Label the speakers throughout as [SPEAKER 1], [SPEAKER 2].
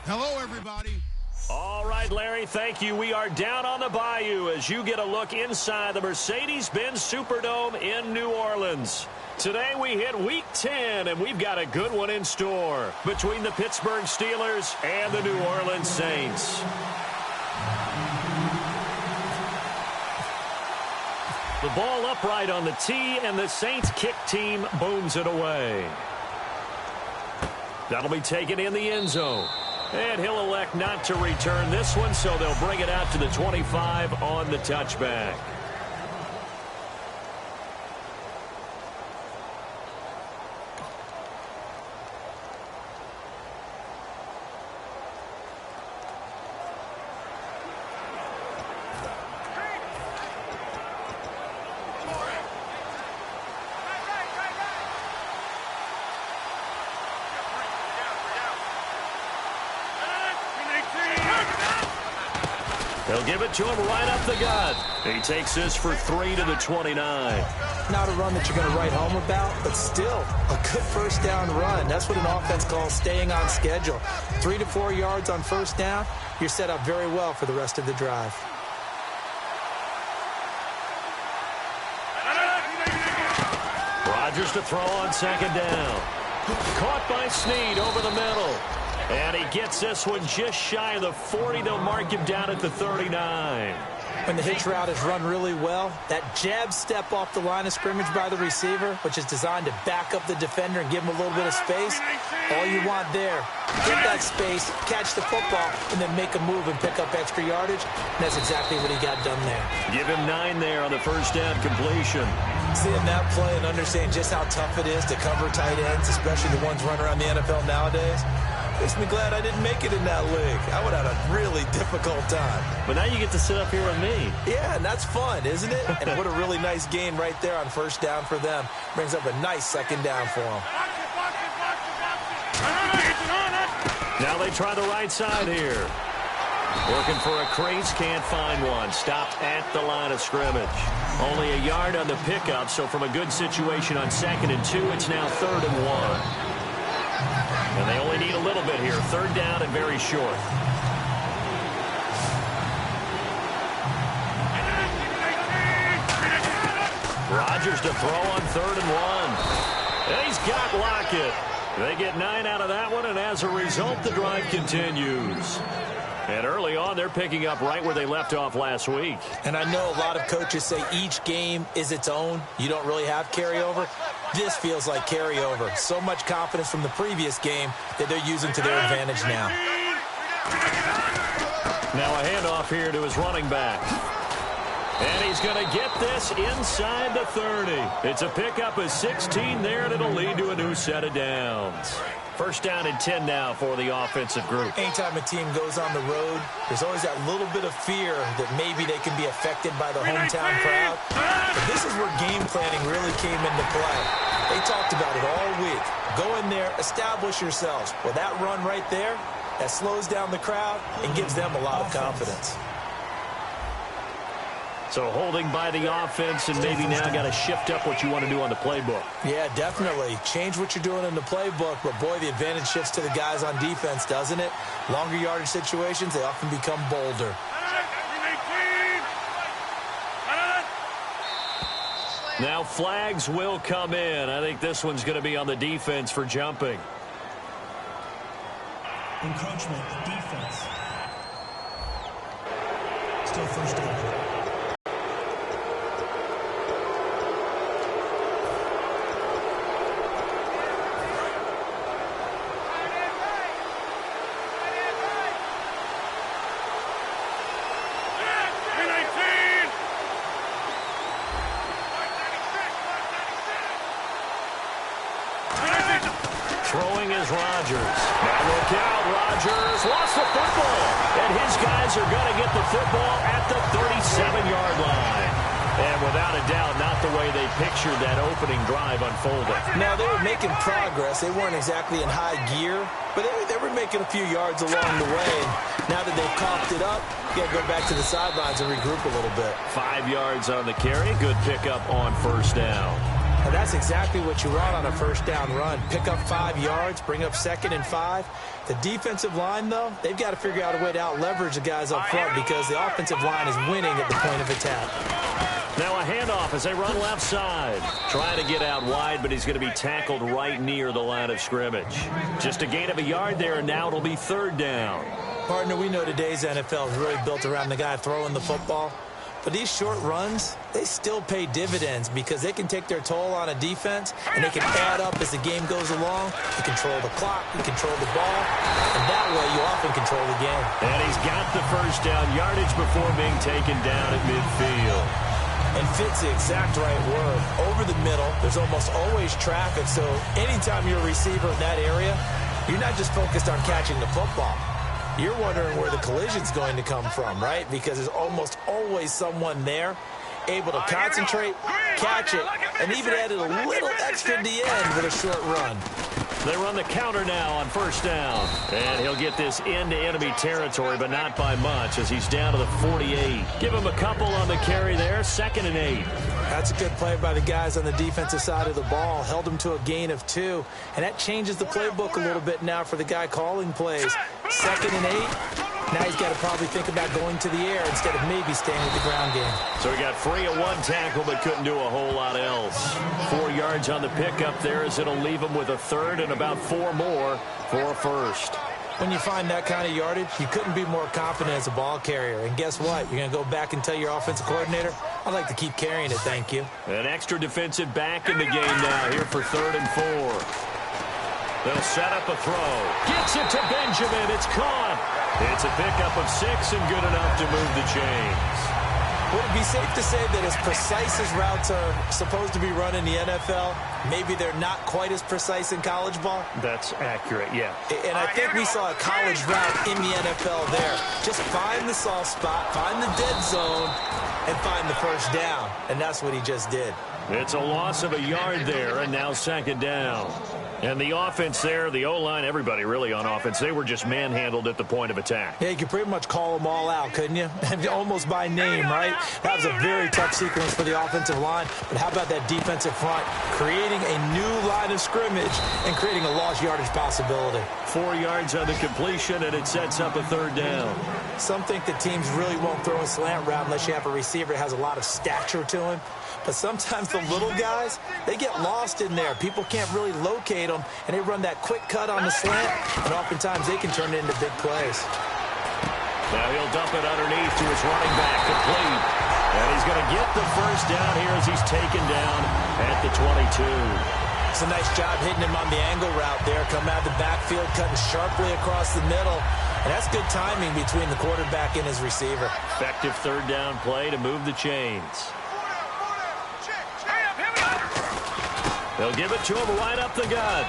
[SPEAKER 1] Hello, everybody.
[SPEAKER 2] All right, Larry, thank you. We are down on the bayou as you get a look inside the Mercedes-Benz Superdome in New Orleans. Today we hit Week 10, and we've got a good one in store between the Pittsburgh Steelers and the New Orleans Saints. The ball upright on the tee, and the Saints kick team booms it away. That'll be taken in the end zone. And he'll elect not to return this one, so they'll bring it out to the 25 on the touchback. They'll give it to him right up the gut. He takes this for 3 to the 29.
[SPEAKER 3] Not a run that you're going to write home about, but still a good first down run. That's what an offense calls staying on schedule. 3 to 4 yards on first down, you're set up very well for the rest of the drive.
[SPEAKER 2] Rodgers to throw on second down. Caught by Snead over the middle. And he gets this one just shy of the 40. They'll mark him down at the 39.
[SPEAKER 3] When the hitch route is run really well, that jab step off the line of scrimmage by the receiver, which is designed to back up the defender and give him a little bit of space, all you want there, get that space, catch the football, and then make a move and pick up extra yardage. And that's exactly what he got done there.
[SPEAKER 2] Give him 9 there on the first down completion.
[SPEAKER 3] Seeing that play and understanding just how tough it is to cover tight ends, especially the ones running around the NFL nowadays, makes me glad I didn't make it in that league. I would have had a really difficult time.
[SPEAKER 2] But now you get to sit up here with me.
[SPEAKER 3] Yeah, and that's fun, isn't it? And what a really nice gain right there on first down for them. Brings up a nice second down for them.
[SPEAKER 2] Now they try the right side here. Working for a crease, can't find one. Stopped at the line of scrimmage. Only a yard on the pickup, so from a good situation on 2nd and 2, it's now 3rd and 1. And they only need a little bit here. 3rd down and very short. Rodgers to throw on 3rd and 1. And he's got Lockett. They get 9 out of that one, and as a result, the drive continues. And early on, they're picking up right where they left off last week.
[SPEAKER 3] And I know a lot of coaches say each game is its own. You don't really have carryover. This feels like carryover. So much confidence from the previous game that they're using to their advantage now.
[SPEAKER 2] Now a handoff here to his running back. And he's going to get this inside the 30. It's a pickup of 16 there, and it'll lead to a new set of downs. First down and 10 now for the offensive group.
[SPEAKER 3] Anytime a team goes on the road, there's always that little bit of fear that maybe they can be affected by the hometown crowd. But this is where game planning really came into play. They talked about it all week. Go in there, establish yourselves. Well, that run right there, that slows down the crowd and gives them a lot of confidence.
[SPEAKER 2] So holding by the offense, and maybe now got to shift up what you want to do on the playbook.
[SPEAKER 3] Yeah, definitely. Change what you're doing in the playbook, but boy, the advantage shifts to the guys on defense, doesn't it? Longer yardage situations, they often become bolder.
[SPEAKER 2] Now flags will come in. I think this one's going to be on the defense for jumping.
[SPEAKER 1] Encroachment, defense. Still first down.
[SPEAKER 2] Throwing is Rodgers. Now look out, Rodgers lost the football. And his guys are going to get the football at the 37-yard line. And without a doubt, not the way they pictured that opening drive unfolding.
[SPEAKER 3] Now, they were making progress. They weren't exactly in high gear, but they were making a few yards along the way. And now that they've coughed it up, you got to go back to the sidelines and regroup a little bit.
[SPEAKER 2] 5 yards on the carry. Good pickup on first down.
[SPEAKER 3] Now that's exactly what you want on a first down run. Pick up 5 yards, bring up 2nd and 5. The defensive line, though, they've got to figure out a way to out-leverage the guys up front because the offensive line is winning at the point of attack.
[SPEAKER 2] Now a handoff as they run left side. Trying to get out wide, but he's going to be tackled right near the line of scrimmage. Just a gain of a yard there, and now it'll be 3rd down.
[SPEAKER 3] Partner, we know today's NFL is really built around the guy throwing the football. But these short runs, they still pay dividends because they can take their toll on a defense and they can add up as the game goes along. You control the clock, you control the ball, and that way you often control the game.
[SPEAKER 2] And he's got the first down yardage before being taken down at midfield.
[SPEAKER 3] And fits the exact right word. Over the middle, there's almost always traffic, so anytime you're a receiver in that area, you're not just focused on catching the football. You're wondering where the collision's going to come from, right? Because there's almost always someone there able to concentrate, catch it, and even added a little extra at the end with a short run.
[SPEAKER 2] They run the counter now on first down. And he'll get this into enemy territory, but not by much as he's down to the 48. Give him a couple on the carry there, 2nd and 8.
[SPEAKER 3] That's a good play by the guys on the defensive side of the ball. Held him to a gain of 2. And that changes the playbook a little bit now for the guy calling plays. 2nd and 8. Now he's got to probably think about going to the air instead of maybe staying with the ground game.
[SPEAKER 2] So he got free of 1 tackle but couldn't do a whole lot else. 4 yards on the pickup there as it'll leave him with a 3rd and about 4 more for a 1st.
[SPEAKER 3] When you find that kind of yardage, you couldn't be more confident as a ball carrier. And guess what? You're going to go back and tell your offensive coordinator, I'd like to keep carrying it, thank you.
[SPEAKER 2] An extra defensive back in the game now here for 3rd and 4. They'll set up a throw. Gets it to Benjamin. It's caught. It's a pickup of 6 and good enough to move the chains.
[SPEAKER 3] Would it be safe to say that as precise as routes are supposed to be run in the NFL, maybe they're not quite as precise in college ball?
[SPEAKER 2] That's accurate, yeah.
[SPEAKER 3] And I think we saw a college route in the NFL there. Just find the soft spot, find the dead zone, and find the first down. And that's what he just did.
[SPEAKER 2] It's a loss of a yard there, and now 2nd down. And the offense there, the O-line, everybody really on offense, they were just manhandled at the point of attack.
[SPEAKER 3] Yeah, you could pretty much call them all out, couldn't you? Almost by name, right? That was a very tough sequence for the offensive line. But how about that defensive front? Creating a new line of scrimmage and creating a lost yardage possibility.
[SPEAKER 2] 4 yards on the completion, and it sets up a 3rd down.
[SPEAKER 3] Some think that teams really won't throw a slant route unless you have a receiver that has a lot of stature to him. But sometimes the little guys, they get lost in there. People can't really locate them, and they run that quick cut on the slant, and oftentimes they can turn it into big plays.
[SPEAKER 2] Now he'll dump it underneath to his running back, complete. And he's going to get the first down here as he's taken down at the 22.
[SPEAKER 3] It's a nice job hitting him on the angle route there. Come out of the backfield, cutting sharply across the middle. And that's good timing between the quarterback and his receiver.
[SPEAKER 2] Effective 3rd down play to move the chains. They'll give it to him right up the gut.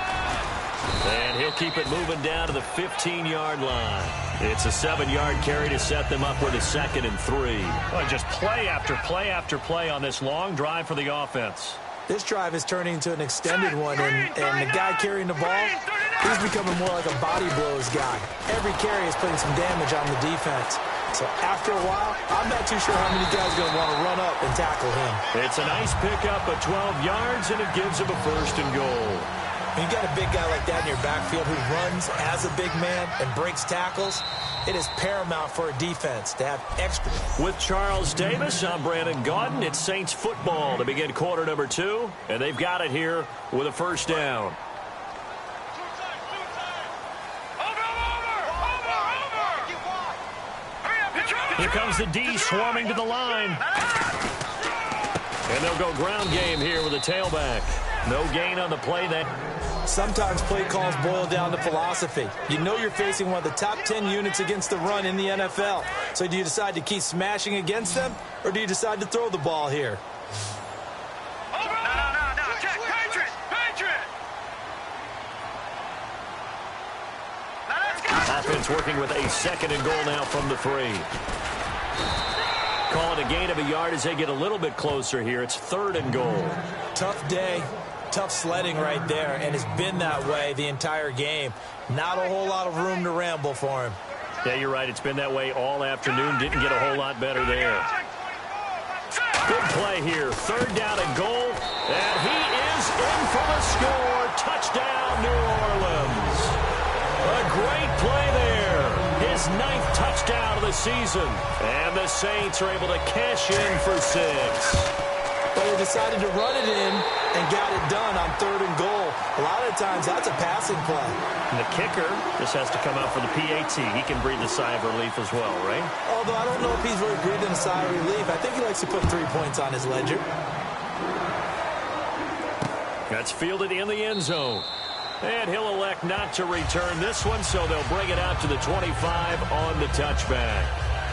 [SPEAKER 2] And he'll keep it moving down to the 15-yard line. It's a 7-yard carry to set them up with a 2nd and 3. Well, just play after play after play on this long drive for the offense.
[SPEAKER 3] This drive is turning into an extended one, and the guy carrying the ball, he's becoming more like a body blows guy. Every carry is putting some damage on the defense. So after a while, I'm not too sure how many guys are going to want to run up and tackle him.
[SPEAKER 2] It's a nice pickup of 12 yards, and it gives him a 1st and goal.
[SPEAKER 3] When you got a big guy like that in your backfield who runs as a big man and breaks tackles, it is paramount for a defense to have extra.
[SPEAKER 2] With Charles Davis, I'm Brandon Gaudin. It's Saints football to begin quarter number 2, and they've got it here with a first down. Here comes the D swarming to the line. And they'll go ground game here with a tailback. No gain on the play.
[SPEAKER 3] Sometimes play calls boil down to philosophy. You know you're facing one of the top 10 units against the run in the NFL. So do you decide to keep smashing against them, or do you decide to throw the ball here?
[SPEAKER 4] No. Check. Patriot. Now let's go.
[SPEAKER 2] Offense working with a 2nd and goal now from the 3. Calling a gain of a yard as they get a little bit closer here. It's 3rd and goal.
[SPEAKER 3] Tough day. Tough sledding right there, and it's been that way the entire game. Not a whole lot of room to ramble for him.
[SPEAKER 2] Yeah, you're right. It's been that way all afternoon. Didn't get a whole lot better there. Good play here. 3rd down and goal. And he is in for the score. Touchdown, New Orleans. A great play there. His 9th touchdown of the season. And the Saints are able to cash in for 6.
[SPEAKER 3] But they decided to run it in and got it done on 3rd and goal. A lot of times that's a passing play.
[SPEAKER 2] And the kicker just has to come out for the PAT. He can breathe a sigh of relief as well, right?
[SPEAKER 3] Although I don't know if he's really breathing a sigh of relief. I think he likes to put 3 points on his ledger.
[SPEAKER 2] That's fielded in the end zone. And he'll elect not to return this one, so they'll bring it out to the 25 on the touchback.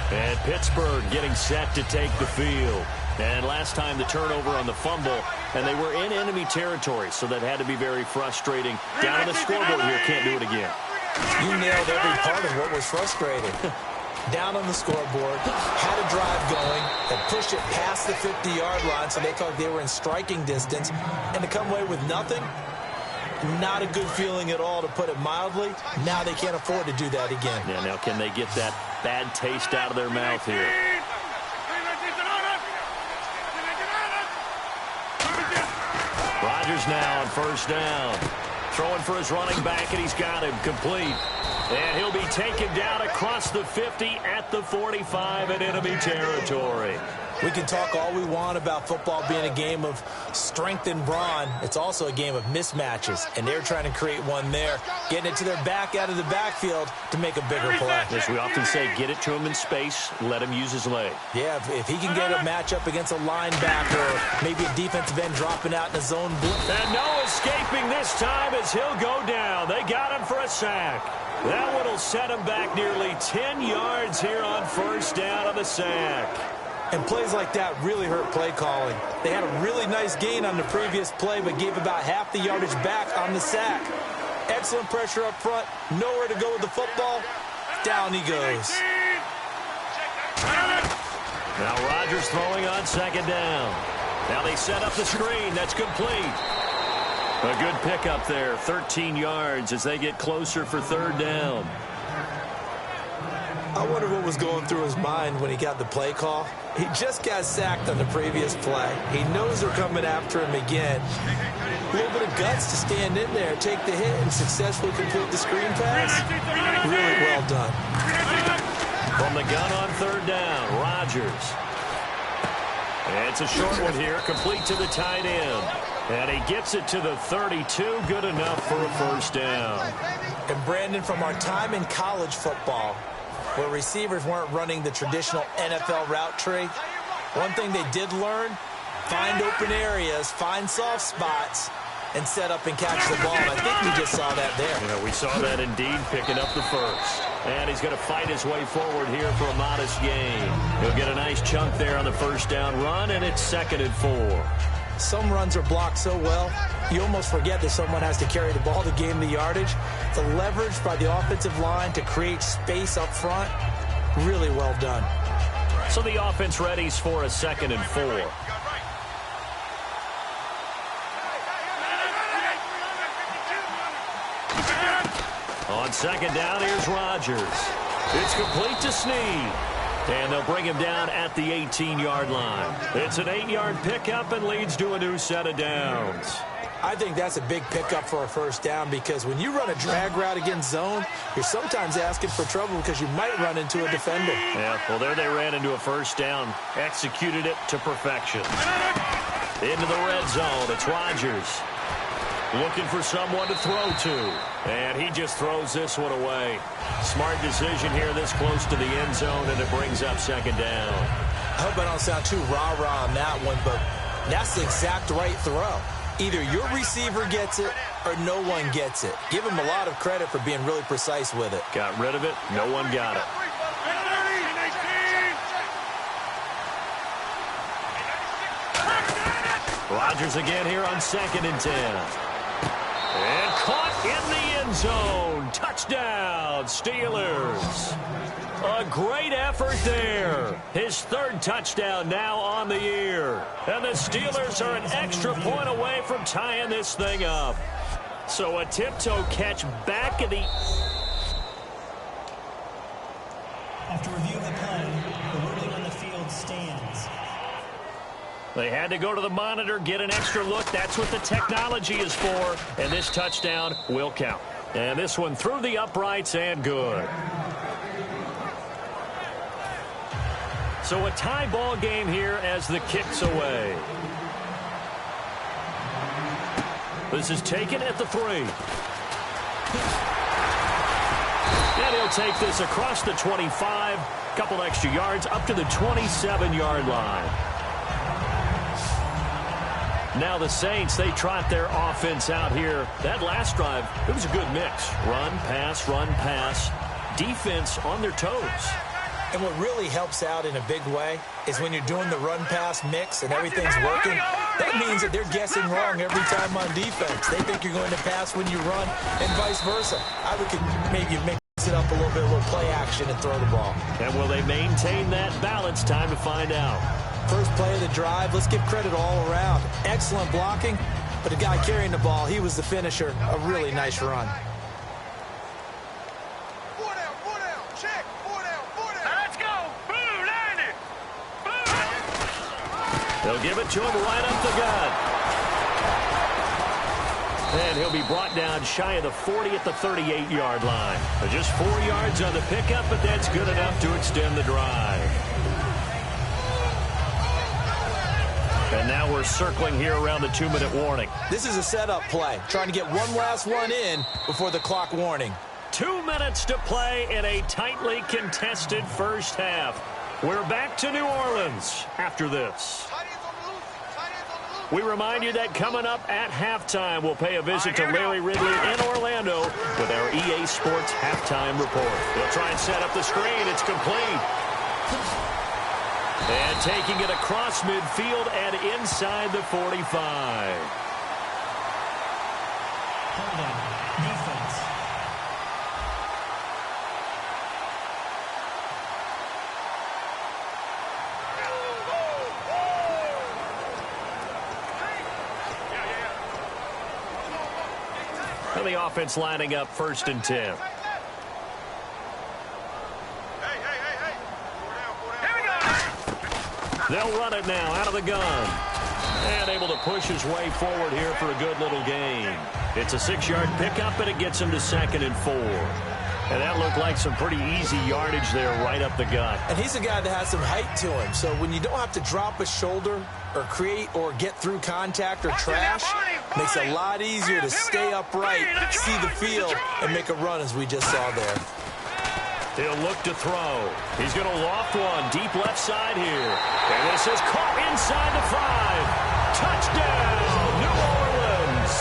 [SPEAKER 2] And Pittsburgh getting set to take the field. And last time the turnover on the fumble, and they were in enemy territory, so that had to be very frustrating. Down on the scoreboard here, can't do it again.
[SPEAKER 3] You nailed every part of what was frustrating. Down on the scoreboard, had a drive going, and pushed it past the 50-yard line, so they thought they were in striking distance, and to come away with nothing, not a good feeling at all, to put it mildly. Now they can't afford to do that again.
[SPEAKER 2] Yeah, now can they get that bad taste out of their mouth here? Rodgers now on 1st down. Throwing for his running back, and he's got him complete. And he'll be taken down across the 50 at the 45 in enemy territory.
[SPEAKER 3] We can talk all we want about football being a game of strength and brawn. It's also a game of mismatches, and they're trying to create one there, getting it to their back out of the backfield to make a bigger play.
[SPEAKER 2] As we often say, get it to him in space, let him use his leg.
[SPEAKER 3] Yeah, if he can get a matchup against a linebacker or maybe a defensive end dropping out in a zone blitz.
[SPEAKER 2] And no escaping this time as he'll go down. They got him for a sack. That one will set him back nearly 10 yards here on 1st down on the sack.
[SPEAKER 3] And plays like that really hurt play calling. They had a really nice gain on the previous play, but gave about half the yardage back on the sack. Excellent pressure up front. Nowhere to go with the football. Down he goes.
[SPEAKER 2] Now Rodgers throwing on 2nd down. Now they set up the screen. That's complete. A good pickup there. 13 yards as they get closer for 3rd down.
[SPEAKER 3] I wonder what was going through his mind when he got the play call. He just got sacked on the previous play. He knows they're coming after him again. A little bit of guts to stand in there, take the hit, and successfully complete the screen pass. Really well done.
[SPEAKER 2] From the gun on 3rd down, Rodgers. And it's a short one here, complete to the tight end. And he gets it to the 32, good enough for a 1st down.
[SPEAKER 3] And Brandon, from our time in college football, where receivers weren't running the traditional NFL route tree, one thing they did learn, find open areas, find soft spots, and set up and catch the ball. And I think we just saw that there.
[SPEAKER 2] Yeah, we saw that indeed, picking up the 1st. And he's going to fight his way forward here for a modest gain. He'll get a nice chunk there on the 1st down run, and it's 2nd and 4.
[SPEAKER 3] Some runs are blocked so well, you almost forget that someone has to carry the ball to gain the yardage. The leverage by the offensive line to create space up front, really well done.
[SPEAKER 2] So the offense readies for a 2nd and 4. On 2nd down, here's Rodgers. It's complete to Snead. And they'll bring him down at the 18-yard line. It's an 8-yard pickup and leads to a new set of downs.
[SPEAKER 3] I think that's a big pickup for a first down because when you run a drag route against zone, you're sometimes asking for trouble because you might run into a defender.
[SPEAKER 2] Yeah, well, there they ran into a first down. Executed it to perfection. Into the red zone. It's Rodgers. Looking for someone to throw to. And he just throws this one away. Smart decision here this close to the end zone, and it brings up second down.
[SPEAKER 3] I hope I don't sound too rah-rah on that one, but that's the exact right throw. Either your receiver gets it or no one gets it. Give him a lot of credit for being really precise with it.
[SPEAKER 2] Got rid of it. No one got it. Rodgers again here on 2nd and 10. And caught in the end zone. Touchdown, Steelers. A great effort there. His 3rd touchdown now on the year. And the Steelers are an extra point away from tying this thing up. So a tiptoe catch back in the...
[SPEAKER 1] After review of the play, the ruling on the field stands.
[SPEAKER 2] They had to go to the monitor, get an extra look. That's what the technology is for. And this touchdown will count. And this one through the uprights and good. So a tie ball game here as the kick's away. This is taken at the 3. And he'll take this across the 25. Couple extra yards up to the 27-yard line. Now the Saints, they trot their offense out here. That last drive, it was a good mix. Run, pass, defense on their toes.
[SPEAKER 3] And what really helps out in a big way is when you're doing the run-pass mix and everything's working, that means that they're guessing wrong every time on defense. They think you're going to pass when you run and vice versa. I would maybe mix it up a little bit, a little play action and throw the ball.
[SPEAKER 2] And will they maintain that balance? Time to find out.
[SPEAKER 3] First play of the drive, let's give credit all around. Excellent blocking, but the guy carrying the ball, he was the finisher. A really nice run.
[SPEAKER 2] They'll give it to him right up the gut. And he'll be brought down shy of the 40 at the 38-yard line. Just 4 yards on the pickup, but that's good enough to extend the drive. And now we're circling here around the 2-minute warning.
[SPEAKER 3] This is a setup play, trying to get one last one in before the clock warning.
[SPEAKER 2] 2 minutes to play in a tightly contested first half. We're back to New Orleans after this. We remind you that coming up at halftime, we'll pay a visit to Larry Ridley in Orlando with our EA Sports Halftime Report. They'll try and set up the screen. It's complete. And taking it across midfield and inside the 45.
[SPEAKER 1] Holding. Defense.
[SPEAKER 2] And the offense lining up 1st and 10. They'll run it now out of the gun. And able to push his way forward here for a good little gain. It's a 6-yard pickup, and it gets him to 2nd and 4. And that looked like some pretty easy yardage there right up the gut.
[SPEAKER 3] And he's a guy that has some height to him. So when you don't have to drop a shoulder or create or get through contact or trash, makes it a lot easier to stay upright, see the field, and make a run as we just saw there.
[SPEAKER 2] He'll look to throw. He's going to loft one deep left side here. And this is caught inside the 5. Touchdown, New Orleans.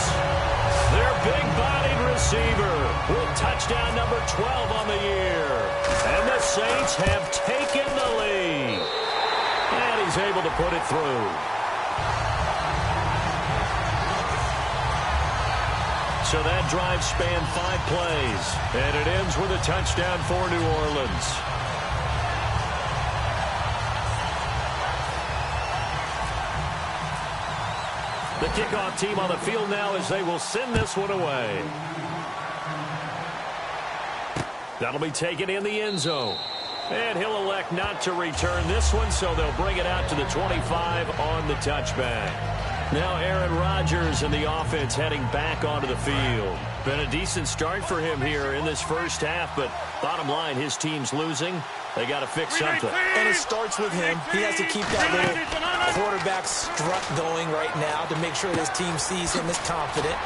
[SPEAKER 2] Their big-bodied receiver with touchdown number 12 on the year. And the Saints have taken the lead. And he's able to put it through. So that drive spanned 5 plays, and it ends with a touchdown for New Orleans. The kickoff team on the field now as they will send this one away. That'll be taken in the end zone. And he'll elect not to return this one, so they'll bring it out to the 25 on the touchback. Now Aaron Rodgers and the offense heading back onto the field. Been a decent start for him here in this first half, but bottom line, his team's losing. They got to fix something.
[SPEAKER 3] And it starts with him. He has to keep that little quarterback strut going right now to make sure his team sees him as confident.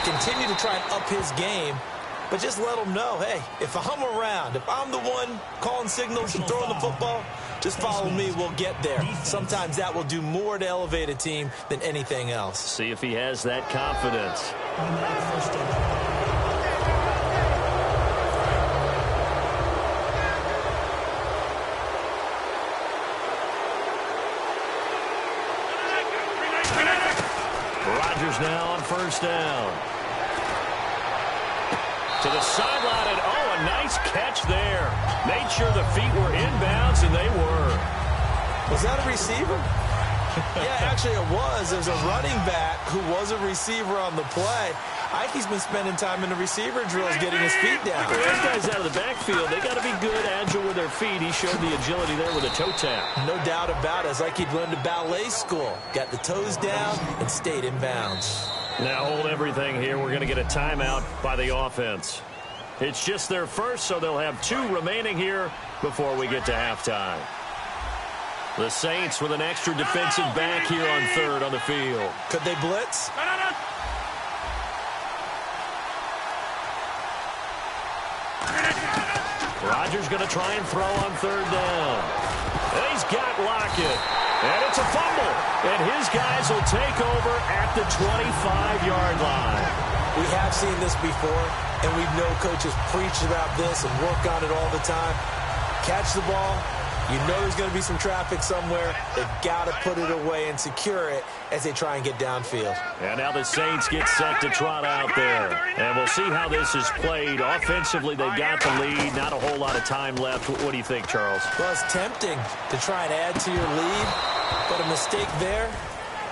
[SPEAKER 3] Continue to try and up his game, but just let him know, hey, if I'm around, if I'm the one calling signals and throwing the football, just follow me, we'll get there. Sometimes that will do more to elevate a team than anything else.
[SPEAKER 2] See if he has that confidence. Rodgers now on first down. To the sideline, and a nice catch there. Made sure the feet were inbounds, and they were.
[SPEAKER 3] Was that a receiver? Yeah, actually it was. There's a running back who was a receiver on the play. I think he's been spending time in the receiver drills getting his feet down.
[SPEAKER 2] Well, those guys out of the backfield, they got to be good, agile with their feet. He showed the agility there with a toe tap.
[SPEAKER 3] No doubt about it. It's like he'd learned to ballet school. Got the toes down and stayed in bounds.
[SPEAKER 2] Now hold everything here. We're going to get a timeout by the offense. It's just their first, so they'll have 2 remaining here before we get to halftime. The Saints with an extra defensive back here on third on the field.
[SPEAKER 3] Could they blitz?
[SPEAKER 2] Rodgers going to try and throw on third down. And he's got Lockett. And it's a fumble. And his guys will take over at the 25-yard line.
[SPEAKER 3] We have seen this before, and we know coaches preach about this and work on it all the time. Catch the ball. You know there's going to be some traffic somewhere. They've got to put it away and secure it as they try and get downfield.
[SPEAKER 2] And now the Saints get set to trot out there. And we'll see how this is played. Offensively, they've got the lead. Not a whole lot of time left. What do you think, Charles?
[SPEAKER 3] Well, it's tempting to try and add to your lead, but a mistake there,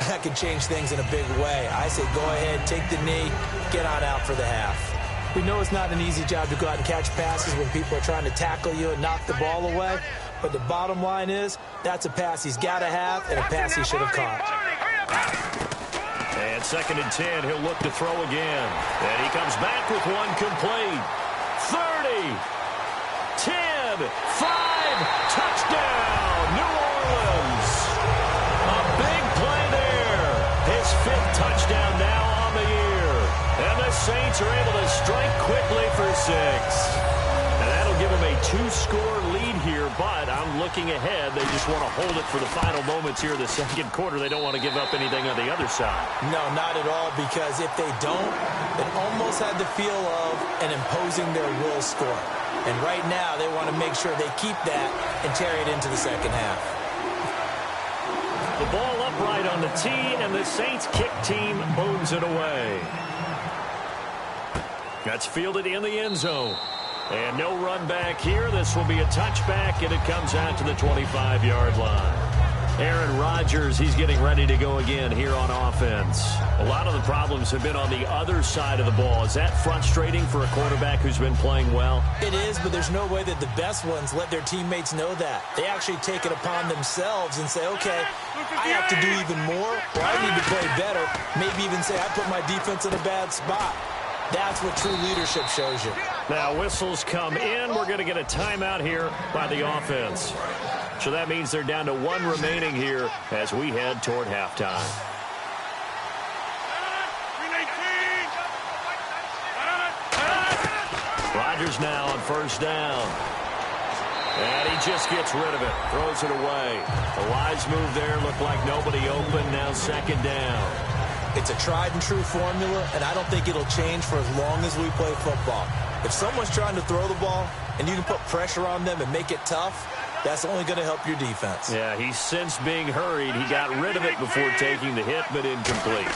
[SPEAKER 3] that can change things in a big way. I say go ahead, take the knee, get on out for the half. We know it's not an easy job to go out and catch passes when people are trying to tackle you and knock the ball away. But the bottom line is, that's a pass he's got to have and a pass he should have caught.
[SPEAKER 2] And 2nd and 10, he'll look to throw again. And he comes back with one complete. 30, 10, 5, touchdown, New Orleans. A big play there. His 5th touchdown now on the year. And the Saints are able to strike quickly for 6. And that'll give them a 2-score lead here, but I'm looking ahead. They just want to hold it for the final moments here in the second quarter. They don't want to give up anything on the other side.
[SPEAKER 3] No, not at all, because if they don't, it almost had the feel of an imposing their will score. And right now, they want to make sure they keep that and carry it into the second half.
[SPEAKER 2] The ball upright on the tee, and the Saints kick team booms it away. That's fielded in the end zone. And no run back here. This will be a touchback, and it comes out to the 25-yard line. Aaron Rodgers, he's getting ready to go again here on offense. A lot of the problems have been on the other side of the ball. Is that frustrating for a quarterback who's been playing well?
[SPEAKER 3] It is, but there's no way that the best ones let their teammates know that. They actually take it upon themselves and say, okay, I have to do even more, or I need to play better. Maybe even say I put my defense in a bad spot. That's what true leadership shows you.
[SPEAKER 2] Now whistles come in. We're going to get a timeout here by the offense. So that means they're down to 1 remaining here as we head toward halftime. Rodgers now on first down. And he just gets rid of it. Throws it away. A wise move there. Looked like nobody open. Now 2nd down.
[SPEAKER 3] It's a tried-and-true formula, and I don't think it'll change for as long as we play football. If someone's trying to throw the ball and you can put pressure on them and make it tough, that's only going to help your defense.
[SPEAKER 2] Yeah, he's since being hurried. He got rid of it before taking the hit, but incomplete.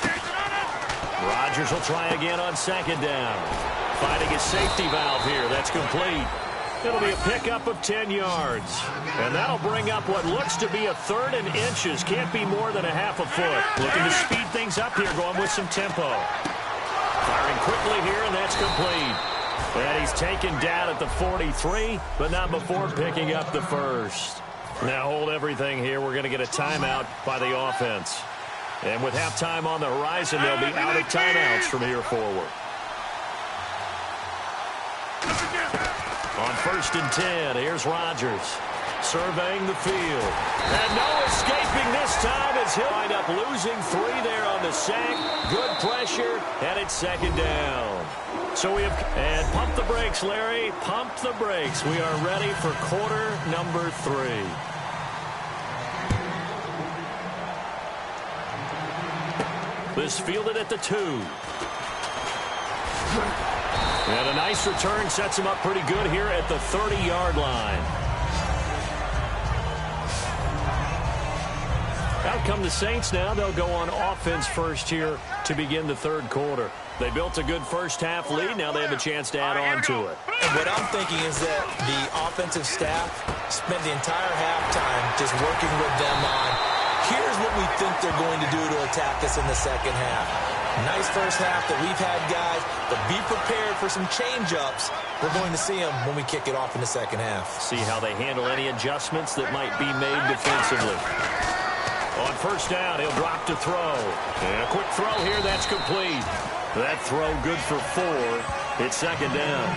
[SPEAKER 2] Rodgers will try again on 2nd down. Finding his safety valve here. That's complete. It'll be a pickup of 10 yards. And that'll bring up what looks to be a 3rd and inches. Can't be more than a half a foot. Looking to speed things up here, going with some tempo. Firing quickly here, and that's complete. And he's taken down at the 43, but not before picking up the first. Now hold everything here. We're going to get a timeout by the offense. And with halftime on the horizon, they'll be out of timeouts from here forward. On 1st and 10, here's Rodgers surveying the field. And no escaping this time as he'll wind up losing 3 there on the sack. Good pressure, and it's 2nd down. So we have, and pump the brakes, Larry. Pump the brakes. We are ready for quarter number 3. This fielded at the 2. And a nice return sets him up pretty good here at the 30-yard line. Out come the Saints now. They'll go on offense first here to begin the 3rd quarter. They built a good first-half lead. Now they have a chance to add on to it.
[SPEAKER 3] And what I'm thinking is that the offensive staff spent the entire halftime just working with them on, here's what we think they're going to do to attack us in the 2nd half. Nice first half that we've had, guys, but be prepared for some change-ups. We're going to see them when we kick it off in the 2nd half.
[SPEAKER 2] See how they handle any adjustments that might be made defensively. On 1st down, he'll drop to throw. And a quick throw here, that's complete. That throw good for 4. It's 2nd down.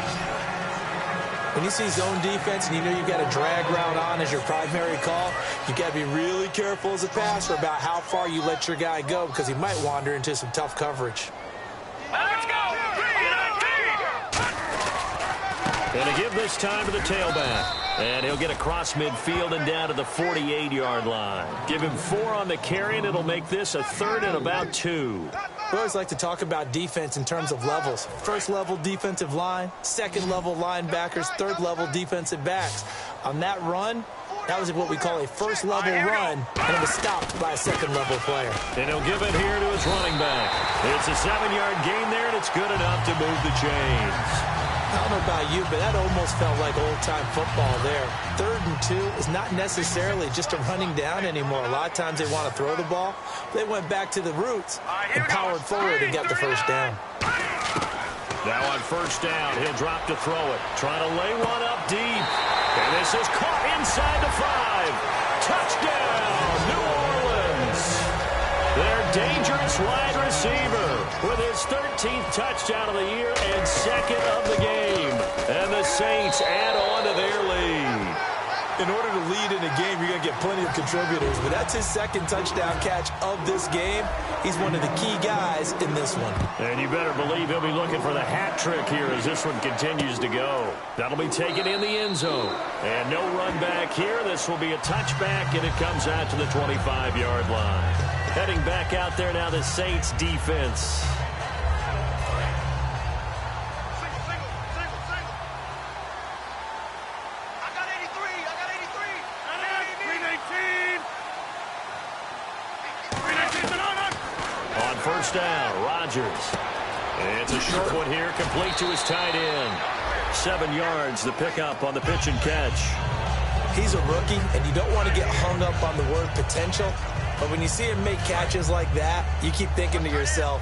[SPEAKER 3] When you see zone defense and you know you've got a drag route on as your primary call, you've got to be really careful as a passer about how far you let your guy go because he might wander into some tough coverage.
[SPEAKER 4] Let's go!
[SPEAKER 2] And to give this time to the tailback. And he'll get across midfield and down to the 48-yard line. Give him 4 on the carry, and it'll make this a 3rd and about 2.
[SPEAKER 3] We always like to talk about defense in terms of levels. 1st level defensive line, 2nd level linebackers, 3rd level defensive backs. On that run, that was what we call a 1st level run, and it was stopped by a 2nd level player.
[SPEAKER 2] And he'll give it here to his running back. It's a 7-yard gain there, and it's good enough to move the chains.
[SPEAKER 3] I don't know about you, but that almost felt like old-time football there. 3rd and 2 is not necessarily just a running down anymore. A lot of times they want to throw the ball. They went back to the roots and powered forward and got the 1st down.
[SPEAKER 2] Now on 1st down, he'll drop to throw it. Trying to lay one up deep. And this is caught inside the 5. Touchdown, New Orleans. Their dangerous wide receiver with his 13th touchdown of the year and 2nd of the game. And the Saints add on to their lead.
[SPEAKER 3] In order to lead in a game, you're going to get plenty of contributors, but that's his 2nd touchdown catch of this game. He's one of the key guys in this one.
[SPEAKER 2] And you better believe he'll be looking for the hat trick here as this one continues to go. That'll be taken in the end zone. And no run back here. This will be a touchback, and it comes out to the 25-yard line. Heading back out there now, the Saints defense. On 1st down, Rodgers. And it's a short one here, complete to his tight end. 7 yards, the pickup on the pitch and catch.
[SPEAKER 3] He's a rookie, and you don't want to get hung up on the word potential. But when you see him make catches like that, you keep thinking to yourself,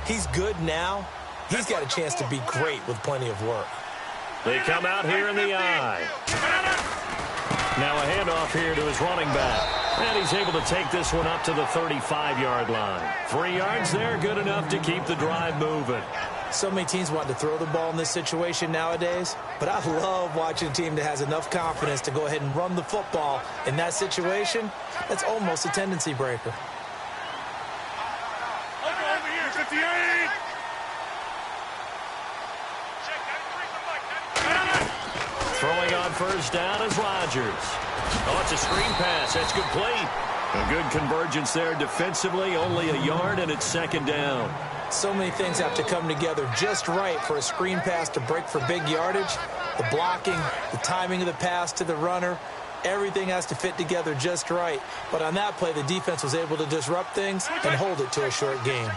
[SPEAKER 3] he's good now. He's got a chance to be great with plenty of work.
[SPEAKER 2] They come out here in the eye. Now a handoff here to his running back. And he's able to take this one up to the 35-yard line. 3 yards there, good enough to keep the drive moving.
[SPEAKER 3] So many teams want to throw the ball in this situation nowadays, but I love watching a team that has enough confidence to go ahead and run the football. In that situation, that's almost a tendency breaker.
[SPEAKER 4] Over here, 58!
[SPEAKER 2] Throwing on 1st down is Rodgers. Oh, it's a screen pass. That's complete. A good convergence there defensively. Only a yard, and it's 2nd down.
[SPEAKER 3] So many things have to come together just right for a screen pass to break for big yardage. The blocking, the timing of the pass to the runner, everything has to fit together just right. But on that play, the defense was able to disrupt things and hold it to a short game.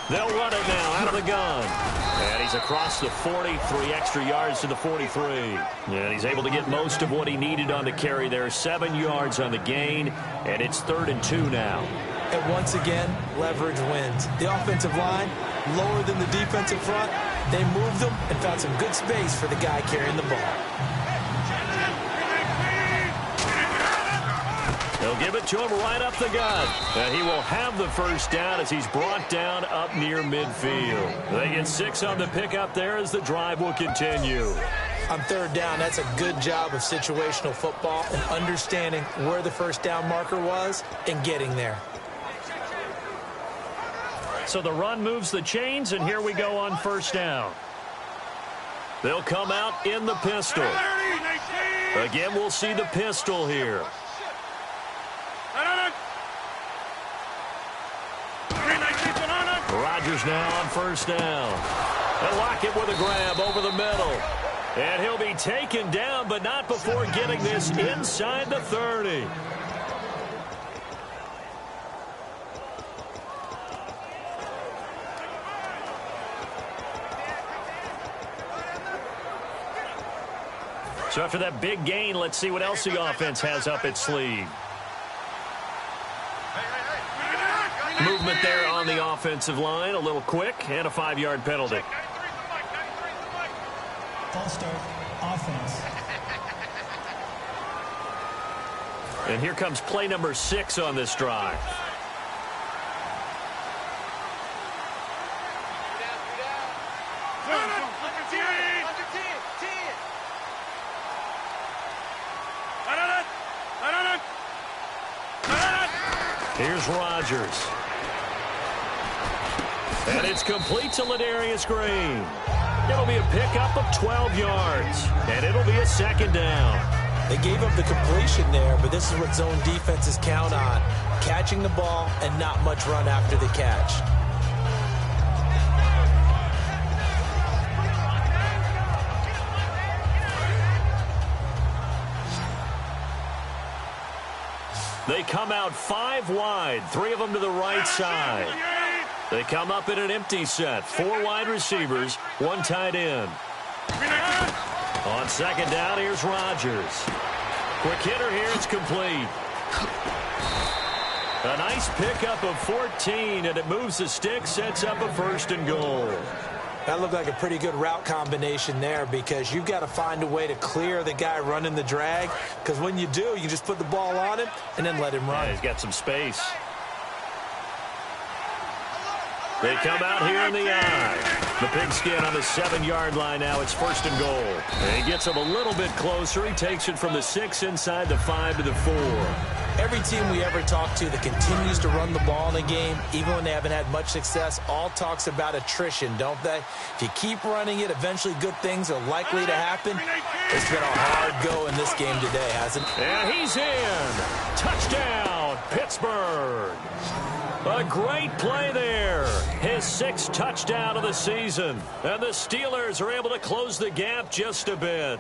[SPEAKER 2] They'll run it now out of the gun. And he's across the 40, 3 extra yards to the 43. And he's able to get most of what he needed on the carry there. 7 yards on the gain, and it's 3rd and 2 now.
[SPEAKER 3] And once again, leverage wins. The offensive line, lower than the defensive front, they moved them and found some good space for the guy carrying the ball.
[SPEAKER 2] They'll give it to him right up the gut. And he will have the first down as he's brought down up near midfield. They get 6 on the pickup there as the drive will continue.
[SPEAKER 3] On third down, that's a good job of situational football and understanding where the first down marker was and getting there.
[SPEAKER 2] So the run moves the chains, and here we go on first down. They'll come out in the pistol. Again, we'll see the pistol here. Rodgers now on first down. They'll lock it with a grab over the middle. And he'll be taken down, but not before getting this inside the 30. So after that big gain, let's see what else the offense has up its sleeve. Movement there on the offensive line, a little quick, and a 5-yard penalty.
[SPEAKER 1] False start, offense.
[SPEAKER 2] And here comes play number 6 on this drive. Here's Rodgers. And it's complete to Ladarius Green. It'll be a pickup of 12 yards. And it'll be a second down.
[SPEAKER 3] They gave up the completion there, but this is what zone defenses count on. Catching the ball and not much run after the catch.
[SPEAKER 2] They come out 5 wide, 3 of them to the right side. They come up in an empty set, 4 wide receivers, 1 tight end. On second down, here's Rodgers. Quick hitter here, it's complete. A nice pickup of 14, and it moves the stick, sets up a 1st and goal.
[SPEAKER 3] That looked like a pretty good route combination there because you've got to find a way to clear the guy running the drag, because when you do, you just put the ball on him and then let him run.
[SPEAKER 2] Yeah, he's got some space. They come out here in the eye. The pigskin on the 7-yard line now. It's 1st and goal. And he gets him a little bit closer. He takes it from the 6 inside the 5 to the 4.
[SPEAKER 3] Every team we ever talk to that continues to run the ball in a game, even when they haven't had much success, all talks about attrition, don't they? If you keep running it, eventually good things are likely to happen. It's been a hard go in this game today, hasn't it?
[SPEAKER 2] And he's in. Touchdown, Pittsburgh. A great play there. His 6th touchdown of the season. And the Steelers are able to close the gap just a bit.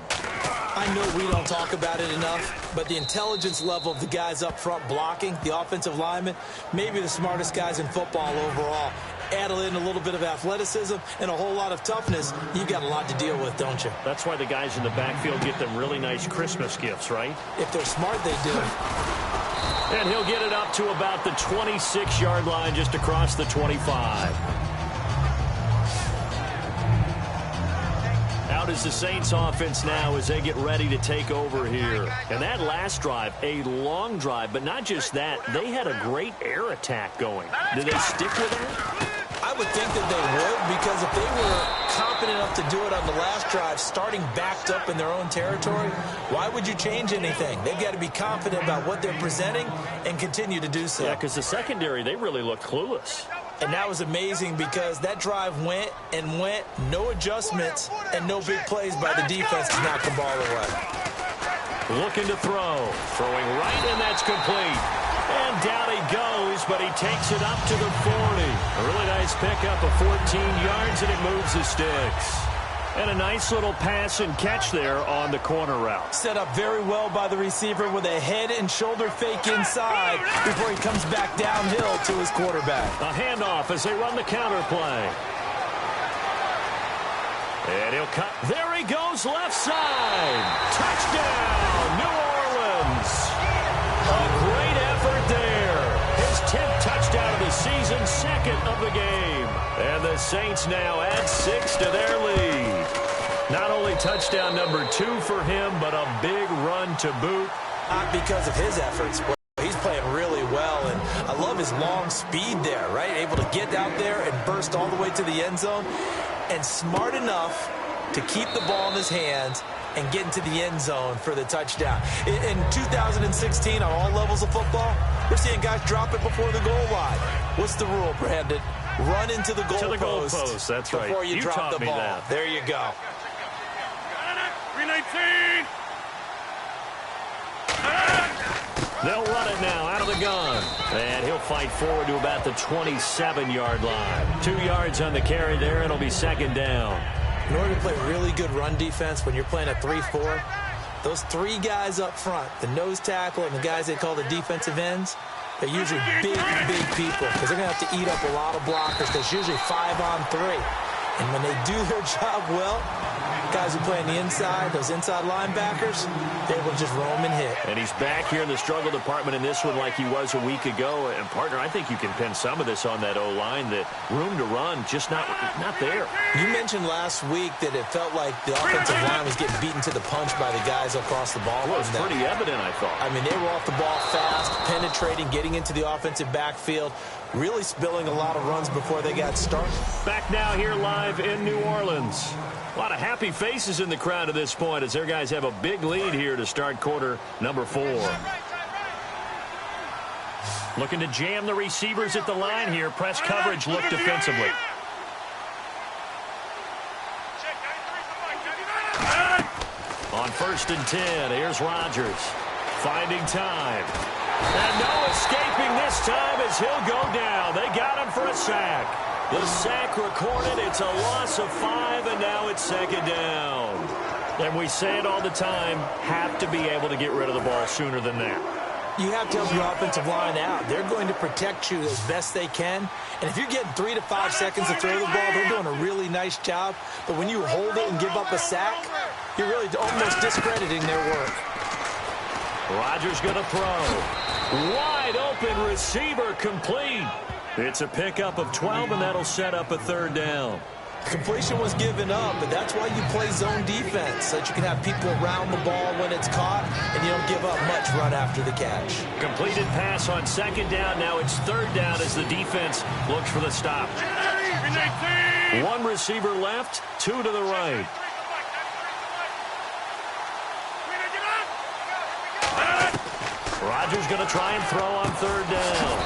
[SPEAKER 3] I know we don't talk about it enough, but the intelligence level of the guys up front blocking, the offensive linemen, maybe the smartest guys in football overall. Add in a little bit of athleticism and a whole lot of toughness, you've got a lot to deal with, don't you?
[SPEAKER 2] That's why the guys in the backfield get them really nice Christmas gifts, right?
[SPEAKER 3] If they're smart, they do.
[SPEAKER 2] And he'll get it up to about the 26-yard line, just across the 25. Out is the Saints offense now as they get ready to take over here. And that last drive, a long drive, but not just that. They had a great air attack going. Did they stick with that?
[SPEAKER 3] I would think that they would, because if they were confident enough to do it on the last drive, starting backed up in their own territory, why would you change anything? They've got to be confident about what they're presenting and continue to do so.
[SPEAKER 2] Yeah, because the secondary, they really looked clueless.
[SPEAKER 3] And that was amazing because that drive went and went, no adjustments, and no big plays by the defense to knock the ball away.
[SPEAKER 2] Looking to throw. Throwing right, and that's complete. And down he goes, but he takes it up to the 40. A really nice pickup of 14 yards, and it moves the sticks. And a nice little pass and catch there on the corner route.
[SPEAKER 3] Set up very well by the receiver with a head and shoulder fake inside before he comes back downhill to his quarterback.
[SPEAKER 2] A handoff as they run the counter play. And he'll cut. There he goes, left side. Touchdown, New Orleans. A great effort there. His 10th touchdown of the season, 2nd of the game. And the Saints now add 6 to their lead. Not only touchdown number 2 for him, but a big run to boot.
[SPEAKER 3] Not because of his efforts, but he's playing really well, and I love his long speed there, right? Able to get out there and burst all the way to the end zone, and smart enough to keep the ball in his hands and get into the end zone for the touchdown. In 2016, on all levels of football, we're seeing guys drop it before the goal line. What's the rule, Brandon? Run into the goalpost.
[SPEAKER 2] That's right.
[SPEAKER 3] Before you drop the ball.
[SPEAKER 2] That.
[SPEAKER 3] There you go.
[SPEAKER 4] 319.
[SPEAKER 2] They'll run it now out of the gun. And he'll fight forward to about the 27-yard line. 2 yards on the carry there. It'll be second down.
[SPEAKER 3] In order to play really good run defense when you're playing a 3-4, those 3 guys up front, the nose tackle and the guys they call the defensive ends, they're usually big people because they're going to have to eat up a lot of blockers. There's usually 5 on 3. And when they do their job well, guys who play on the inside, those inside linebackers, they will just roam and hit.
[SPEAKER 2] And he's back here in the struggle department in this one like he was a week ago. And, partner, I think you can pin some of this on that O-line. The room to run, just not there.
[SPEAKER 3] You mentioned last week that it felt like the offensive line was getting beaten to the punch by the guys across the ball.
[SPEAKER 2] Well, it was pretty evident, I thought.
[SPEAKER 3] I mean, they were off the ball fast, penetrating, getting into the offensive backfield, really spilling a lot of runs before they got started.
[SPEAKER 2] Back now here live in New Orleans. A lot of happy faces in the crowd at this point as their guys have a big lead here to start quarter number 4. Looking to jam the receivers at the line here. Press coverage look defensively. On 1st and 10, here's Rodgers. Finding time. And no escaping this time as he'll go down. They got him for a sack. The sack recorded. It's a loss of 5, and now it's second down. And we say it all the time, have to be able to get rid of the ball sooner than that.
[SPEAKER 3] You have to help your offensive line out. They're going to protect you as best they can. And if you're getting 3 to 5 seconds to throw the ball, they're doing a really nice job. But when you hold it and give up a sack, you're really almost discrediting their work.
[SPEAKER 2] Rodgers going to throw. Wide open receiver complete. It's a pickup of 12, and that'll set up a third down.
[SPEAKER 3] Completion was given up, but that's why you play zone defense, so that you can have people around the ball when it's caught, and you don't give up much run after the catch.
[SPEAKER 2] Completed pass on second down. Now it's third down as the defense looks for the stop. 1 receiver left, 2 to the right. Rodgers going to try and throw on third down.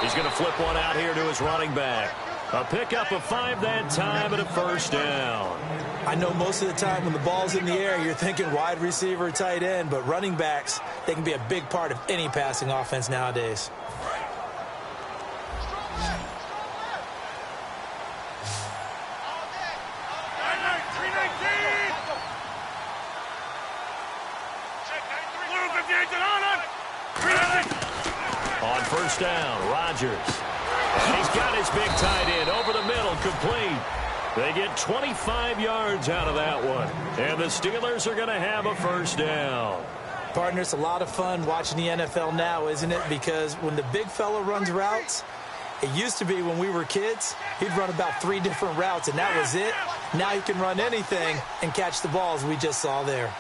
[SPEAKER 2] He's going to flip one out here to his running back. A pickup of 5 that time and a first down.
[SPEAKER 3] I know most of the time when the ball's in the air, you're thinking wide receiver, tight end, but running backs, they can be a big part of any passing offense nowadays.
[SPEAKER 2] On first down, Rodgers. And he's got his big tight end over the middle, complete. They get 25 yards out of that one. And the Steelers are going to have a first down.
[SPEAKER 3] Partner, it's a lot of fun watching the NFL now, isn't it? Because when the big fella runs routes, it used to be when we were kids, he'd run about 3 different routes, and that was it. Now he can run anything and catch the balls we just saw there.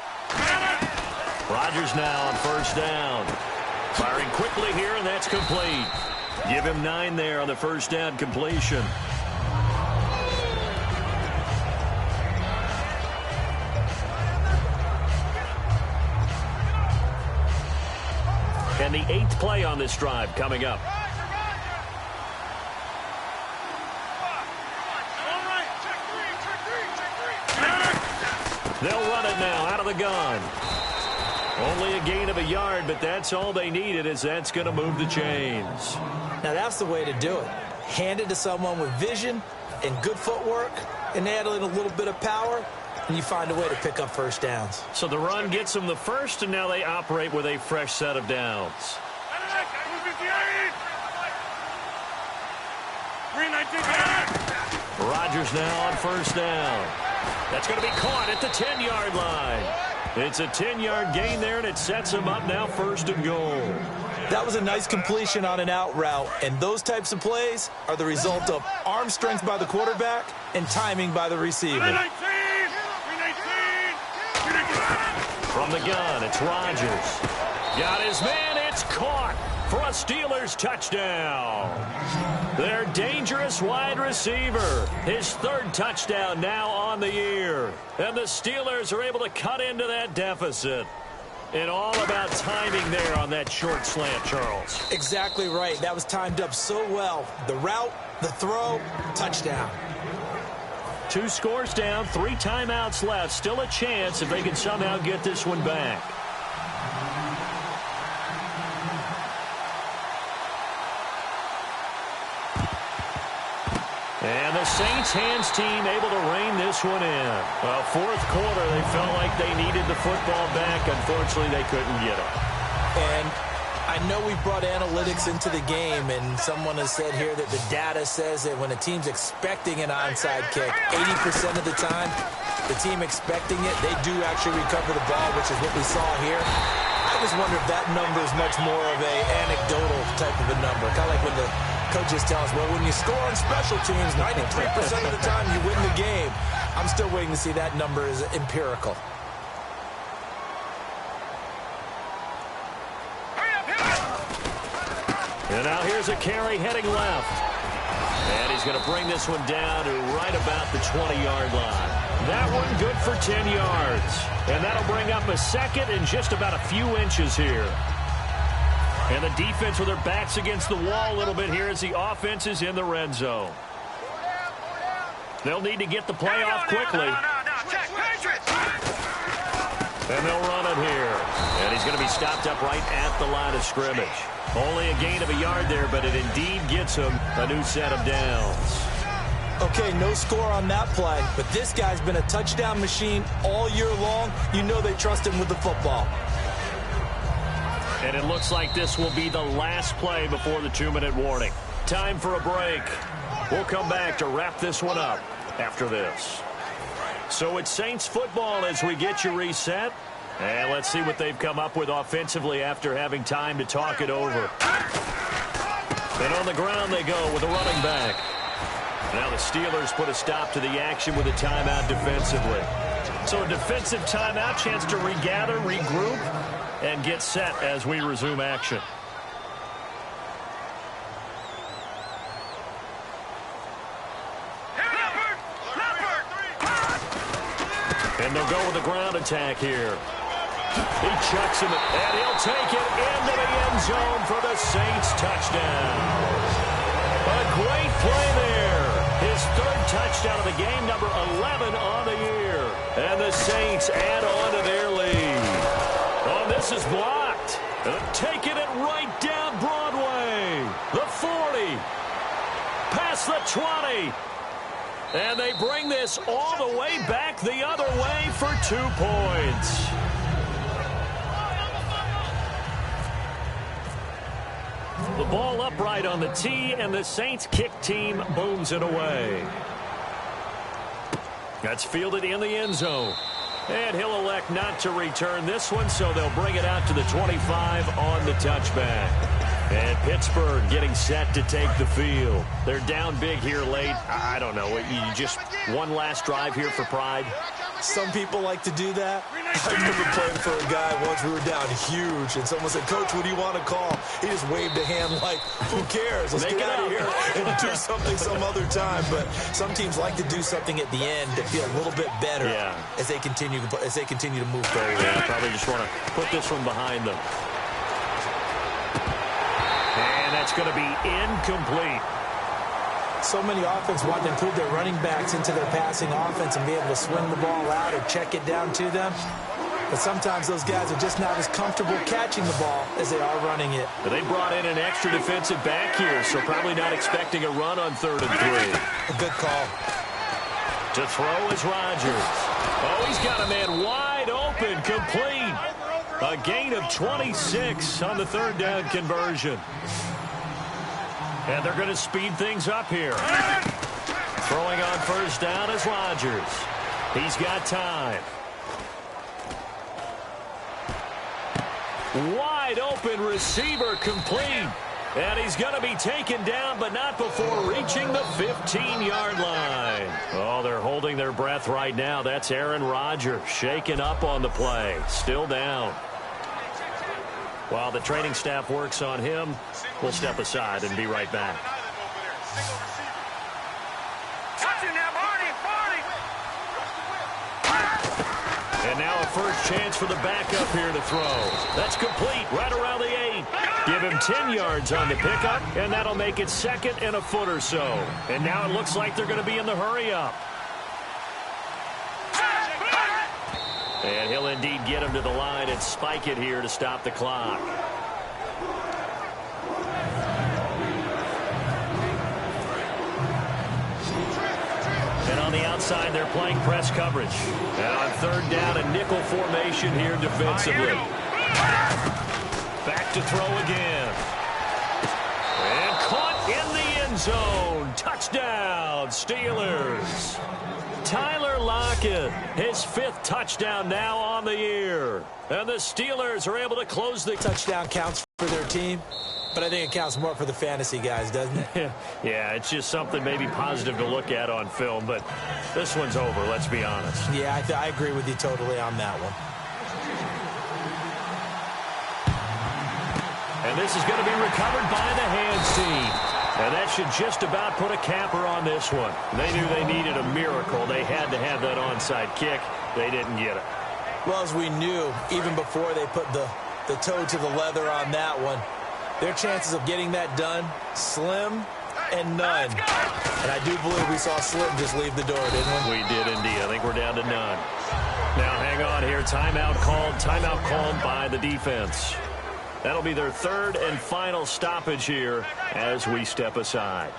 [SPEAKER 2] Rodgers now on first down. Firing quickly here, and that's complete. Give him 9 there on the first down completion. And the 8th play on this drive coming up. They'll run it now out of the gun. Only a gain of a yard, but that's all they needed, as that's going to move the chains.
[SPEAKER 3] Now that's the way to do it. Hand it to someone with vision and good footwork, and add in a little bit of power, and you find a way to pick up first downs.
[SPEAKER 2] So the run gets them the first, and now they operate with a fresh set of downs. Rodgers now on first down. That's going to be caught at the 10-yard line. It's a 10-yard gain there, and it sets him up now first and goal.
[SPEAKER 3] That was a nice completion on an out route, and those types of plays are the result of arm strength by the quarterback and timing by the receiver.
[SPEAKER 2] From the gun, it's Rodgers. Got his man, it's caught. for a Steelers touchdown. Their dangerous wide receiver, his third touchdown now on the year. And the Steelers are able to cut into that deficit. And all about timing there on that short slant, Charles.
[SPEAKER 3] Exactly right. That was timed up so well. The route, the throw, touchdown.
[SPEAKER 2] 2 scores down, 3 timeouts left. Still a chance if they can somehow get this one back. And the Saints hands team able to rein this one in. Well, fourth quarter, they felt like they needed the football back. Unfortunately, they couldn't get it.
[SPEAKER 3] And I know we brought analytics into the game, and someone has said here that the data says that when a team's expecting an onside kick, 80% of the time, the team expecting it, they do actually recover the ball, which is what we saw here. I just wonder if that number is much more of a anecdotal type of a number. Kind of like when the coaches tell us, well, when you score on special teams, 93% of the time you win the game. I'm still waiting to see that number is empirical.
[SPEAKER 2] And now here's a carry heading left. And he's going to bring this one down to right about the 20-yard line. That one good for 10 yards. And that'll bring up a second and just about a few inches here. And the defense with their backs against the wall a little bit here as the offense is in the red zone. They'll need to get the play off quickly. And they'll run it here. And he's going to be stopped up right at the line of scrimmage. Only a gain of a yard there, but it indeed gets him a new set of downs.
[SPEAKER 3] Okay, no score on that play, but this guy's been a touchdown machine all year long. You know they trust him with the football.
[SPEAKER 2] And it looks like this will be the last play before the 2-minute warning. Time for a break. We'll come back to wrap this one up after this. So it's Saints football as we get you reset. And let's see what they've come up with offensively after having time to talk it over. And on the ground they go with a running back. Now the Steelers put a stop to the action with a timeout defensively. So a defensive timeout, chance to regather, regroup, and get set as we resume action. And they'll go with the ground attack here. He chucks him, and he'll take it into the end zone for the Saints touchdown. A great play there. His third touchdown of the game, number 11 on the year. And the Saints add on to their lead. Oh, this is blocked. Taking it right down Broadway. The 40. Past the 20. And they bring this all the way back the other way for 2 points. The ball upright on the tee, and the Saints kick team booms it away. That's fielded in the end zone. And he'll elect not to return this one, so they'll bring it out to the 25 on the touchback. And Pittsburgh getting set to take the field. They're down big here late. I don't know. You just one last drive here for pride?
[SPEAKER 3] Some people like to do that. I remember playing for a guy once. We were down huge, and someone said, "Coach, what do you want to call?" He just waved a hand like, "Who cares? Let's get out of here and do something some other time." But some teams like to do something at the end to feel a little bit better as they continue to move forward.
[SPEAKER 2] Yeah, probably just want to put this one behind them. And that's going to be incomplete.
[SPEAKER 3] So many offense want to include their running backs into their passing offense and be able to swing the ball out or check it down to them. But sometimes those guys are just not as comfortable catching the ball as they are running it.
[SPEAKER 2] But they brought in an extra defensive back here, so probably not expecting a run on 3rd and 3.
[SPEAKER 3] A good call.
[SPEAKER 2] To throw is Rodgers. Oh, he's got a man wide open, complete. A gain of 26 on the 3rd down conversion. And they're going to speed things up here. Throwing on 1st down is Rodgers. He's got time. Wide open receiver complete. And he's going to be taken down, but not before reaching the 15-yard line. Oh, they're holding their breath right now. That's Aaron Rodgers shaken up on the play. Still down. While the training staff works on him, we'll step aside and be right back. And now a first chance for the backup here to throw. That's complete right around the 8. Give him 10 yards on the pickup, and that'll make it 2nd and a foot or so. And now it looks like they're going to be in the hurry-up. And he'll indeed get him to the line and spike it here to stop the clock. And on the outside, they're playing press coverage. And on 3rd down, a nickel formation here defensively. Back to throw again. And caught in the end zone. Touchdown, Steelers. Tyler Lockett, his 5th touchdown now on the year. And the Steelers are able to close the
[SPEAKER 3] touchdown. Counts for their team, but I think it counts more for the fantasy guys, doesn't it?
[SPEAKER 2] Yeah, it's just something maybe positive to look at on film, but this one's over, let's be honest.
[SPEAKER 3] Yeah, I agree with you totally on that one.
[SPEAKER 2] And this is going to be recovered by the hands team. And that should just about put a capper on this one. They knew they needed a miracle. They had to have that onside kick. They didn't get it.
[SPEAKER 3] Well, as we knew, even before they put the toe to the leather on that one, their chances of getting that done, slim and none. And I do believe we saw Slim just leave the door, didn't we?
[SPEAKER 2] We did indeed. I think we're down to none. Now hang on here. Timeout called by the defense. That'll be their 3rd and final stoppage here as we step aside.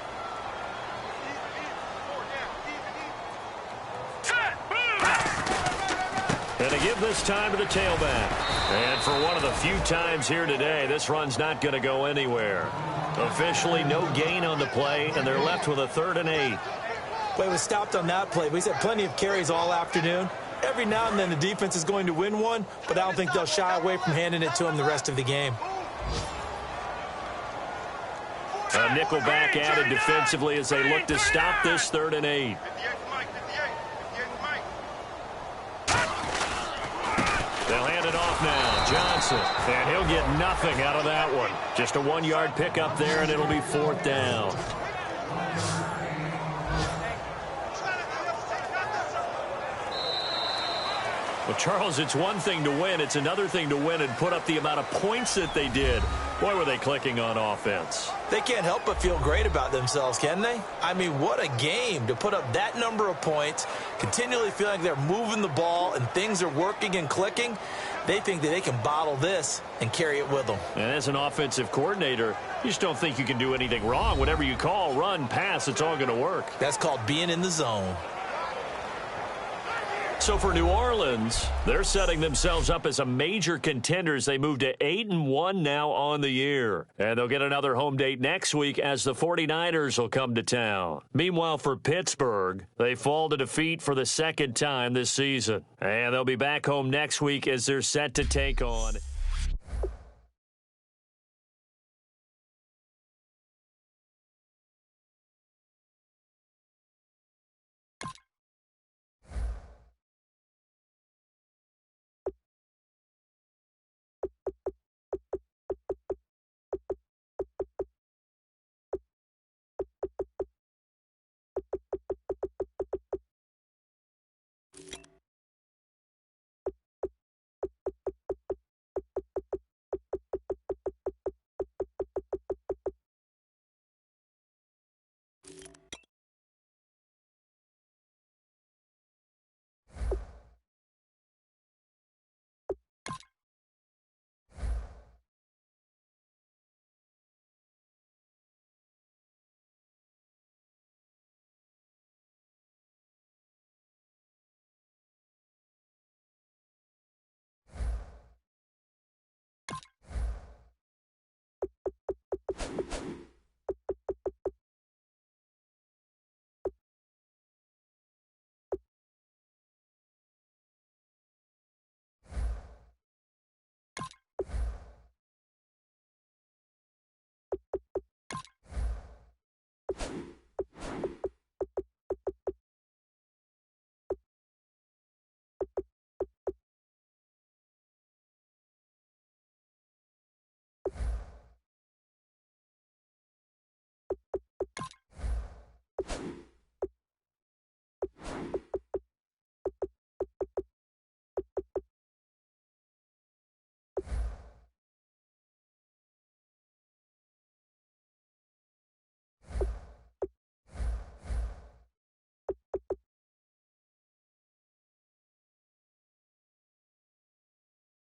[SPEAKER 2] And to give this time to the tailback. And for one of the few times here today, this run's not going to go anywhere. Officially, no gain on the play, and they're left with a 3rd and 8.
[SPEAKER 3] Well, he was stopped on that play. We had plenty of carries all afternoon. Every now and then the defense is going to win one, but I don't think they'll shy away from handing it to him the rest of the game.
[SPEAKER 2] A nickel back added defensively as they look to stop this 3rd and 8. They'll hand it off now. Johnson. And he'll get nothing out of that one. Just a 1-yard pickup there, and it'll be 4th down. Well, Charles, it's one thing to win. It's another thing to win and put up the amount of points that they did. Boy, were they clicking on offense.
[SPEAKER 3] They can't help but feel great about themselves, can they? I mean, what a game to put up that number of points, continually feeling like they're moving the ball and things are working and clicking. They think that they can bottle this and carry it with them.
[SPEAKER 2] And as an offensive coordinator, you just don't think you can do anything wrong. Whatever you call, run, pass, it's all going to work.
[SPEAKER 3] That's called being in the zone.
[SPEAKER 2] So for New Orleans, they're setting themselves up as a major contender as they move to 8-1 now on the year. And they'll get another home date next week as the 49ers will come to town. Meanwhile, for Pittsburgh, they fall to defeat for the 2nd time this season. And they'll be back home next week as they're set to take on
[SPEAKER 5] you.